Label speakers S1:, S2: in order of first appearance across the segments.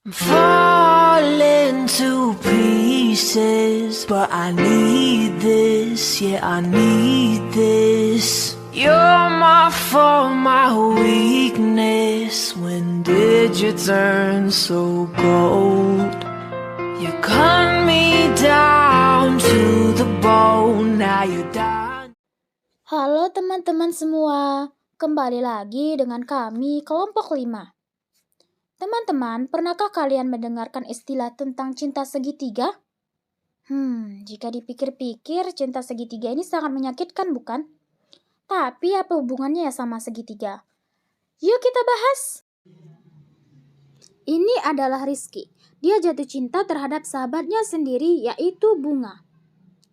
S1: Falling to pieces, but I need this, yeah, I need this. You're my fault, my weakness. When did you turn so cold? You cut me down to the bone, now you're done.
S2: Halo teman-teman semua, kembali lagi dengan kami kelompok 5. Teman-teman, pernahkah kalian mendengarkan istilah tentang cinta segitiga? Jika dipikir-pikir, cinta segitiga ini sangat menyakitkan, bukan? Tapi apa hubungannya ya sama segitiga? Yuk kita bahas! Ini adalah Rizky. Dia jatuh cinta terhadap sahabatnya sendiri, yaitu Bunga.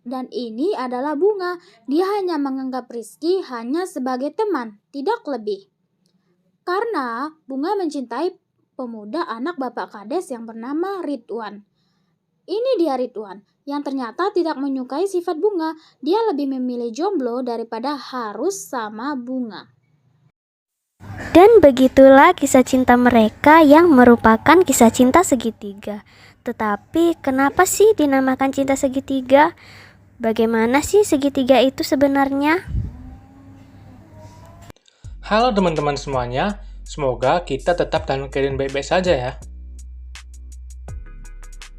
S2: Dan ini adalah Bunga. Dia hanya menganggap Rizky hanya sebagai teman, tidak lebih. Karena Bunga mencintai pemuda anak Bapak Kades yang bernama Ridwan. Ini dia Ridwan, yang ternyata tidak menyukai sifat Bunga. Dia lebih memilih jomblo daripada harus sama Bunga.
S3: Dan begitulah kisah cinta mereka yang merupakan kisah cinta segitiga. Tetapi kenapa sih dinamakan cinta segitiga? Bagaimana sih segitiga itu sebenarnya?
S4: Halo teman-teman semuanya, semoga kita tetap dalam keadaan baik-baik saja ya.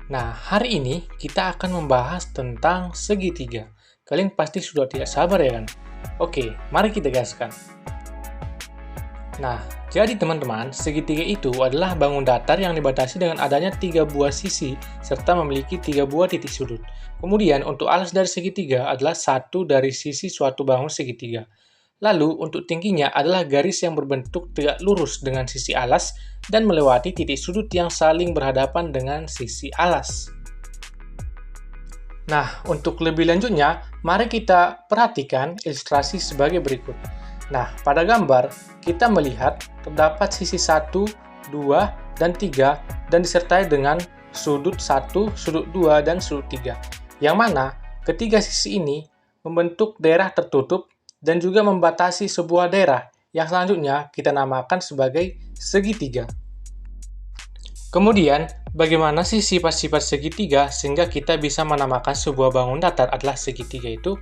S4: Nah, hari ini kita akan membahas tentang segitiga. Kalian pasti sudah tidak sabar ya kan? Oke, mari kita gaskan. Nah, jadi teman-teman, segitiga itu adalah bangun datar yang dibatasi dengan adanya 3 buah sisi serta memiliki 3 buah titik sudut. Kemudian untuk alas dari segitiga adalah satu dari sisi suatu bangun segitiga. Lalu untuk tingginya adalah garis yang berbentuk tegak lurus dengan sisi alas dan melewati titik sudut yang saling berhadapan dengan sisi alas. Nah, untuk lebih lanjutnya, mari kita perhatikan ilustrasi sebagai berikut. Nah, pada gambar, kita melihat terdapat sisi 1, 2, dan 3 dan disertai dengan sudut 1, sudut 2, dan sudut 3. Yang mana ketiga sisi ini membentuk daerah tertutup dan juga membatasi sebuah daerah yang selanjutnya kita namakan sebagai segitiga. Kemudian, bagaimana sih sifat-sifat segitiga sehingga kita bisa menamakan sebuah bangun datar adalah segitiga itu?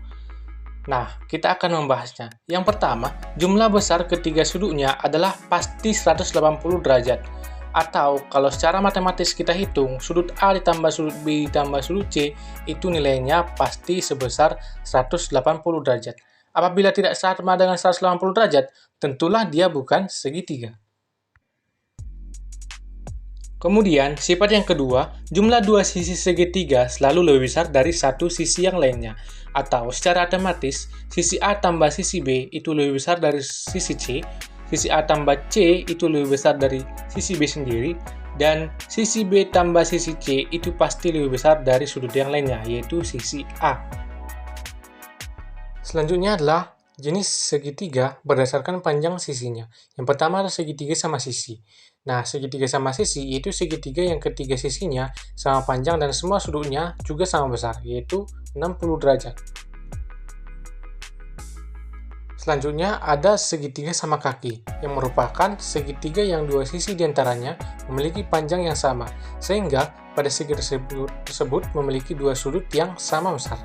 S4: Nah, kita akan membahasnya. Yang pertama, jumlah besar ketiga sudutnya adalah pasti 180 derajat. Atau kalau secara matematis kita hitung, sudut A ditambah sudut B ditambah sudut C itu nilainya pasti sebesar 180 derajat. Apabila tidak sama dengan 180 derajat, tentulah dia bukan segitiga. Kemudian, sifat yang kedua, jumlah dua sisi segitiga selalu lebih besar dari satu sisi yang lainnya. Atau secara otomatis, sisi A tambah sisi B itu lebih besar dari sisi C, sisi A tambah C itu lebih besar dari sisi B sendiri, dan sisi B tambah sisi C itu pasti lebih besar dari sudut yang lainnya, yaitu sisi A. Selanjutnya adalah jenis segitiga berdasarkan panjang sisinya. Yang pertama adalah segitiga sama sisi. Nah, segitiga sama sisi yaitu segitiga yang ketiga sisinya sama panjang dan semua sudutnya juga sama besar, yaitu 60 derajat. Selanjutnya ada segitiga sama kaki, yang merupakan segitiga yang dua sisi diantaranya memiliki panjang yang sama, sehingga pada segi tersebut memiliki dua sudut yang sama besar.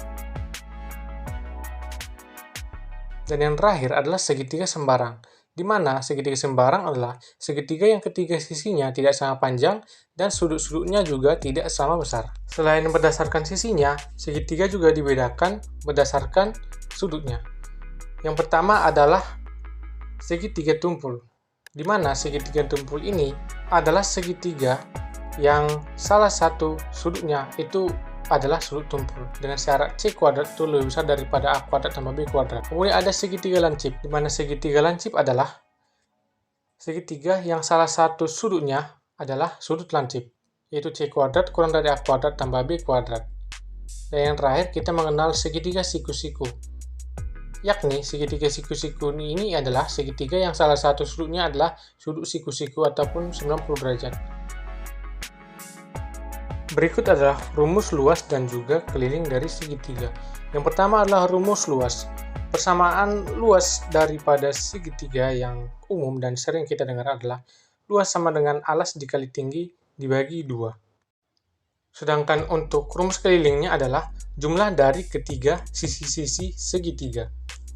S4: Dan yang terakhir adalah segitiga sembarang, di mana segitiga sembarang adalah segitiga yang ketiga sisinya tidak sama panjang dan sudut-sudutnya juga tidak sama besar. Selain berdasarkan sisinya, segitiga juga dibedakan berdasarkan sudutnya. Yang pertama adalah segitiga tumpul, di mana segitiga tumpul ini adalah segitiga yang salah satu sudutnya itu adalah sudut tumpul dengan syarat C kuadrat itu lebih besar daripada A kuadrat tambah B kuadrat. Kemudian ada segitiga lancip, di mana segitiga lancip adalah segitiga yang salah satu sudutnya adalah sudut lancip, yaitu C kuadrat kurang dari A kuadrat tambah B kuadrat. Dan yang terakhir kita mengenal segitiga siku-siku, yakni segitiga siku-siku ini adalah segitiga yang salah satu sudutnya adalah sudut siku-siku ataupun 90 derajat. Berikut adalah rumus luas dan juga keliling dari segitiga. Yang pertama adalah rumus luas. Persamaan luas daripada segitiga yang umum dan sering kita dengar adalah luas sama dengan alas dikali tinggi dibagi 2. Sedangkan untuk rumus kelilingnya adalah jumlah dari ketiga sisi-sisi segitiga.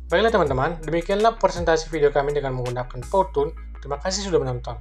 S4: Baiklah teman-teman, demikianlah presentasi video kami dengan menggunakan PowerTool. Terima kasih sudah menonton.